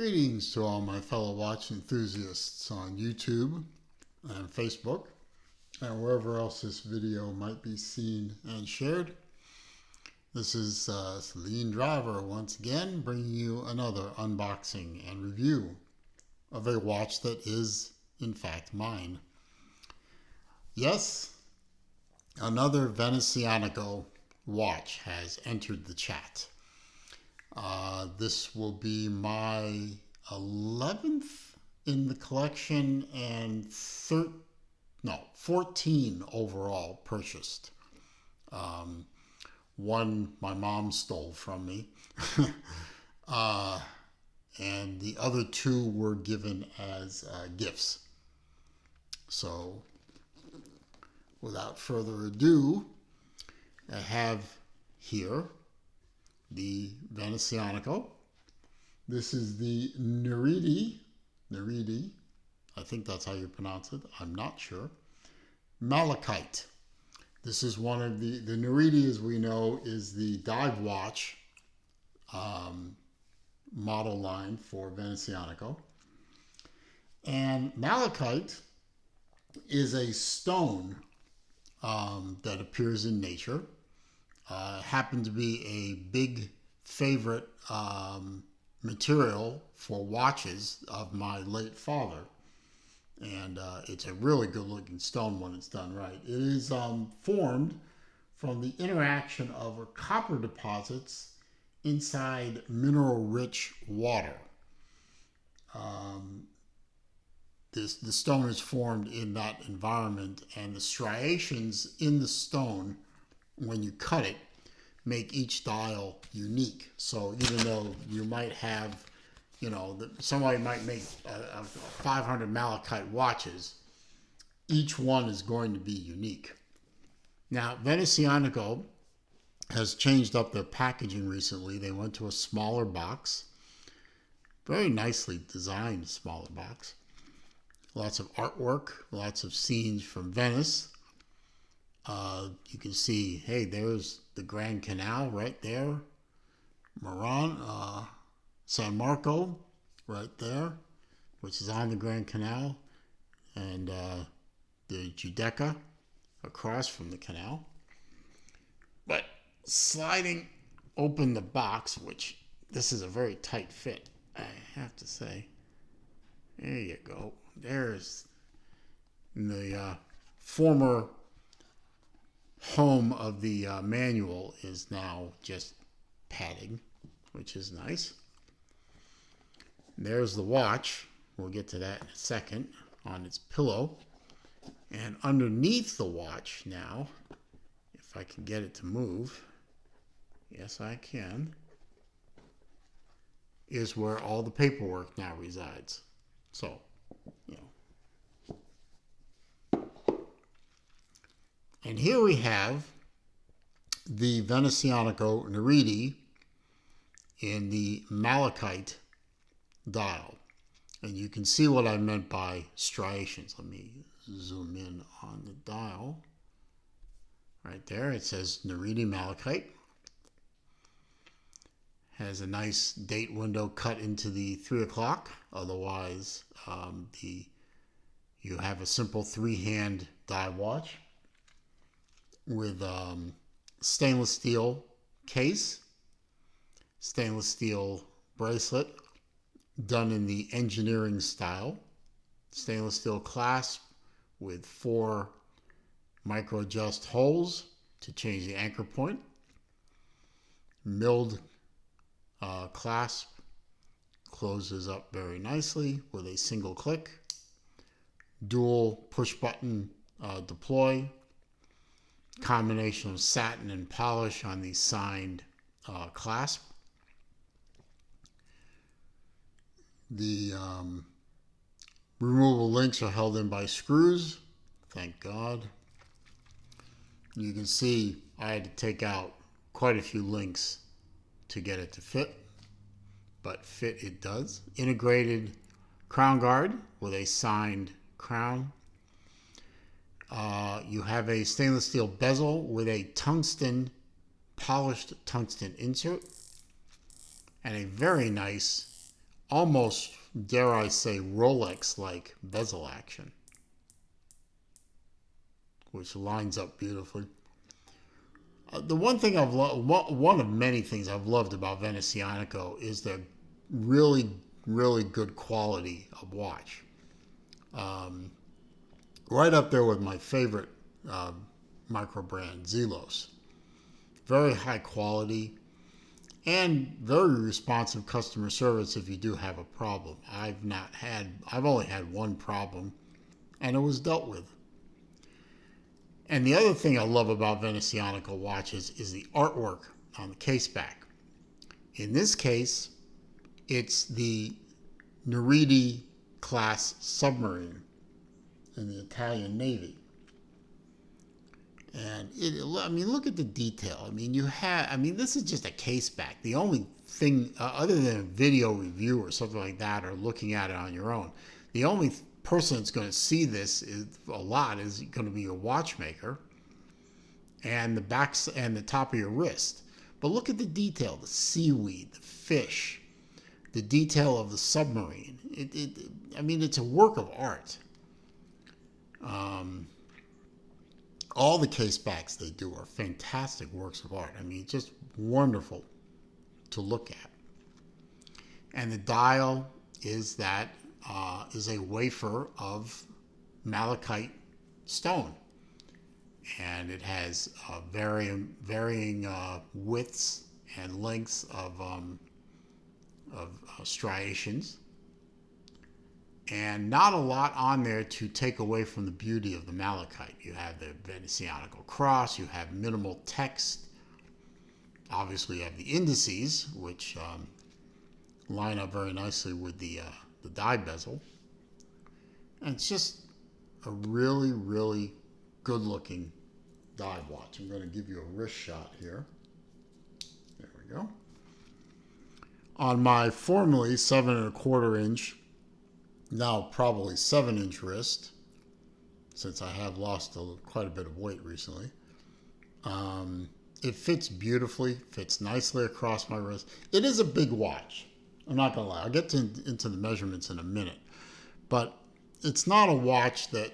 Greetings to all my fellow watch enthusiasts on YouTube and Facebook and wherever else this video might be seen and shared. This is Lean Driver once again bringing you another unboxing and review of a watch that is in fact mine. Yes, another Venezianico watch has entered the chat. This will be my 11th in the collection and 14 overall purchased. One my mom stole from me, and the other two were given as gifts. So, without further ado, I have here the Venezianico. This is the Nereide, I think that's how you pronounce it, I'm not sure. Malachite. This is one of the Nereide, as we know, is the dive watch model line for Venezianico. And malachite is a stone that appears in nature. Happened to be a big favorite material for watches of my late father. And it's a really good looking stone when it's done right. It is formed from the interaction of copper deposits inside mineral rich water. The stone is formed in that environment, and the striations in the stone, when you cut it, make each dial unique. So even though you might have, somebody might make 500 malachite watches, each one is going to be unique. Now, Venezianico has changed up their packaging recently. They went to a smaller box, very nicely designed smaller box. Lots of artwork, lots of scenes from Venice. You can see, hey, there's the Grand Canal right there. San Marco right there, which is on the Grand Canal. And the Giudecca across from the canal. But sliding open the box, which this is a very tight fit, I have to say. There you go. There's the former home of the manual is now just padding, which is nice. There's the watch. We'll get to that in a second, on its pillow. And underneath the watch now, if I can get it to move, yes I can, is where all the paperwork now resides. So, And here we have the Venezianico Nereide in the malachite dial. And you can see what I meant by striations. Let me zoom in on the dial. Right there, it says Nereide malachite. Has a nice date window cut into the 3 o'clock. Otherwise, you have a simple 3-hand dive watch with stainless steel case, stainless steel bracelet done in the engineering style, stainless steel clasp with 4 micro adjust holes to change the anchor point, milled clasp closes up very nicely with a single click, dual push button deploy, combination of satin and polish on the signed clasp. The removable links are held in by screws, thank God. You can see I had to take out quite a few links to get it to fit, but fit it does. Integrated crown guard with a signed crown. You have a stainless steel bezel with a polished tungsten insert, and a very nice almost, dare I say, Rolex-like bezel action, which lines up beautifully. The one thing I've loved, one of many things I've loved about Venezianico is their really, really good quality of watch. Right up there with my favorite micro brand, Zelos. Very high quality and very responsive customer service if you do have a problem. I've only had one problem, and it was dealt with. And the other thing I love about Venezianico watches is the artwork on the case back. In this case, it's the Nereide class submarine in the Italian Navy. And look at the detail. This is just a case back. The only thing, other than a video review or something like that, or looking at it on your own, the only person that's going to see this is going to be your watchmaker and the backs and the top of your wrist. But look at the detail: the seaweed, the fish, the detail of the submarine. It's a work of art. All the case backs they do are fantastic works of art. Just wonderful to look at. And the dial is a wafer of malachite stone, and it has varying widths and lengths of striations, and not a lot on there to take away from the beauty of the malachite. You have the Venezianico cross, you have minimal text, obviously you have the indices, which line up very nicely with the die bezel. And it's just a really, really good looking dive watch. I'm going to give you a wrist shot here. There we go. On my formerly 7¼ inch, now probably 7-inch wrist, since I have lost quite a bit of weight recently. It fits beautifully, fits nicely across my wrist. It is a big watch. I'm not going to lie. I'll get into the measurements in a minute. But it's not a watch that,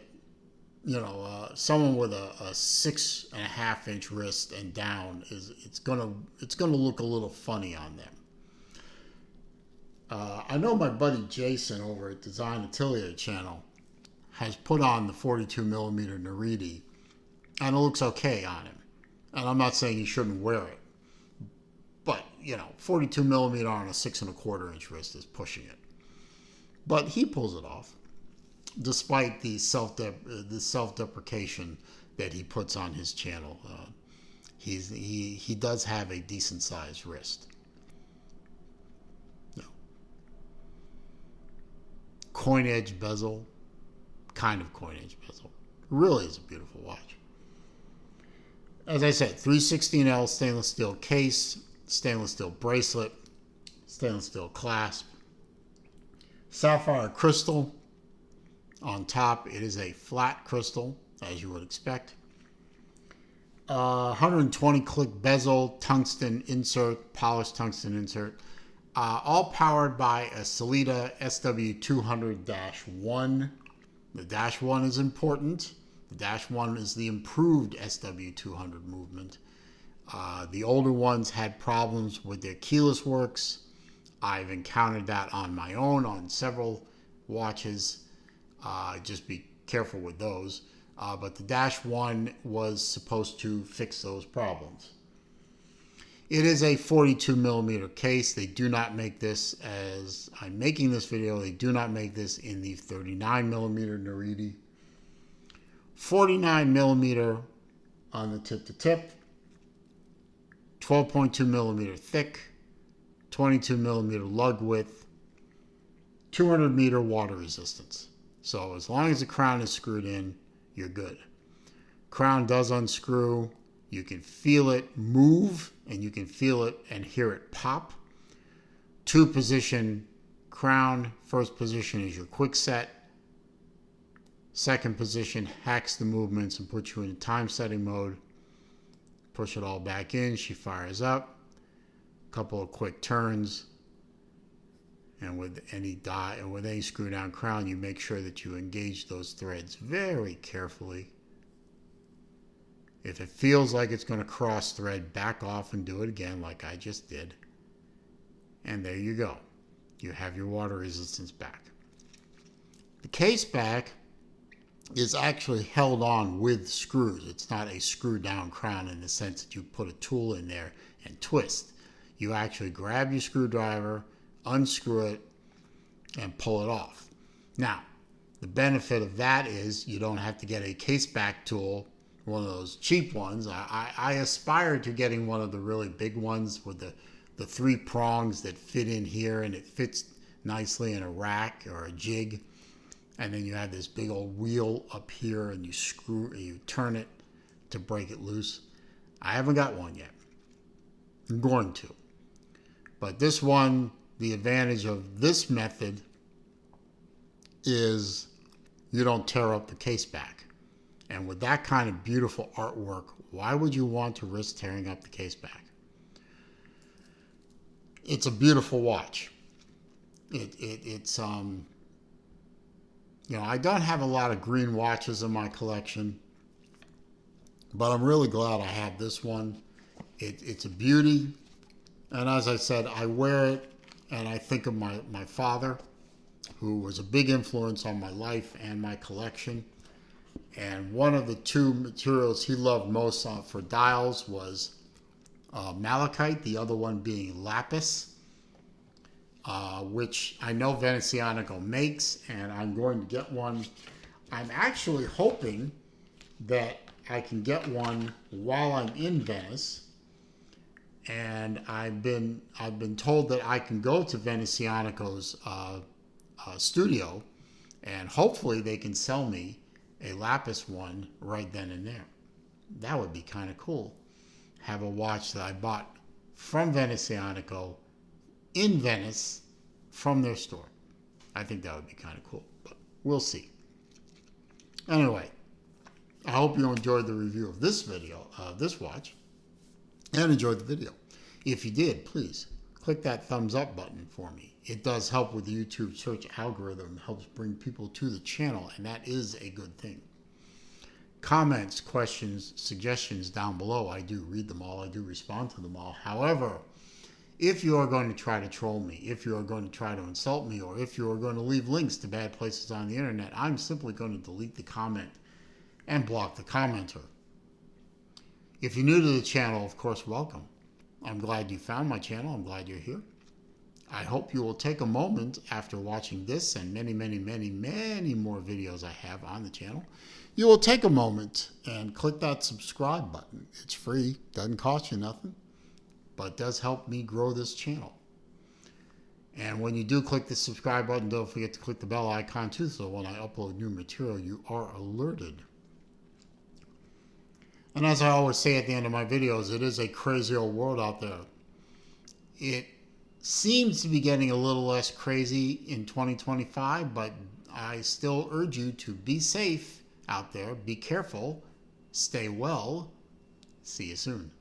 someone with a 6½ inch wrist and down it's gonna look a little funny on them. I know my buddy Jason over at Design Atelier channel has put on the 42mm Nereide, and it looks okay on him. And I'm not saying he shouldn't wear it, but 42mm on a 6¼ inch wrist is pushing it. But he pulls it off, despite the self-deprecation that he puts on his channel. He does have a decent sized wrist. Coin edge bezel, kind of coin edge bezel. Really is a beautiful watch. As I said, 316L stainless steel case, stainless steel bracelet, stainless steel clasp, sapphire crystal on top. It is a flat crystal, as you would expect. 120 click bezel, tungsten insert, polished tungsten insert. All powered by a Sellita SW200-1. The -1 is important. The -1 is the improved SW200 movement. The older ones had problems with their keyless works. I've encountered that on my own on several watches. Just be careful with those. But the -1 was supposed to fix those problems. It is a 42mm case. They do not make this, as I'm making this video, they do not make this in the 39mm Nereide. 49mm on the tip to tip, 12.2mm thick, 22mm lug width, 200-meter water resistance. So as long as the crown is screwed in, you're good. Crown does unscrew. You can feel it move, and you can feel it and hear it pop. 2-position crown. First position is your quick set. Second position hacks the movements and puts you in time setting mode. Push it all back in. She fires up. A couple of quick turns. And with any screw down crown, you make sure that you engage those threads very carefully. If it feels like it's going to cross thread, back off and do it again like I just did. And there you go. You have your water resistance back. The case back is actually held on with screws. It's not a screw down crown in the sense that you put a tool in there and twist. You actually grab your screwdriver, unscrew it, and pull it off. Now, the benefit of that is you don't have to get a case back tool, one of those cheap ones. I aspire to getting one of the really big ones with the 3 prongs that fit in here, and it fits nicely in a rack or a jig. And then you have this big old wheel up here, and you turn it to break it loose. I haven't got one yet. I'm going to. But this one, the advantage of this method is you don't tear up the case back. And with that kind of beautiful artwork, why would you want to risk tearing up the case back? It's a beautiful watch. It's I don't have a lot of green watches in my collection, but I'm really glad I have this one. It's a beauty. And as I said, I wear it and I think of my father, who was a big influence on my life and my collection. And one of the 2 materials he loved most for dials was Malachite, the other one being lapis, which I know Venezianico makes, and I'm going to get one. I'm actually hoping that I can get one while I'm in Venice. And I've been told that I can go to Venezianico's studio, and hopefully they can sell me a lapis one right then and there. That would be kind of cool. Have a watch that I bought from Venezianico in Venice from their store. I think that would be kind of cool, but we'll see. Anyway, I hope you enjoyed the review of this video, this watch, and enjoyed the video. If you did, please click that thumbs up button for me. It does help with the YouTube search algorithm, helps bring people to the channel, and that is a good thing. Comments, questions, suggestions down below, I do read them all, I do respond to them all. However, if you are going to try to troll me, if you are going to try to insult me, or if you are going to leave links to bad places on the internet, I'm simply going to delete the comment and block the commenter. If you're new to the channel, of course, welcome. I'm glad you found my channel. I'm glad you're here. I hope you will take a moment after watching this and many, many, many, many more videos I have on the channel. You will take a moment and click that subscribe button. It's free, doesn't cost you nothing, but does help me grow this channel. And when you do click the subscribe button, don't forget to click the bell icon too, so when I upload new material, you are alerted. And as I always say at the end of my videos, it is a crazy old world out there. It seems to be getting a little less crazy in 2025, but I still urge you to be safe out there, be careful, stay well. See you soon.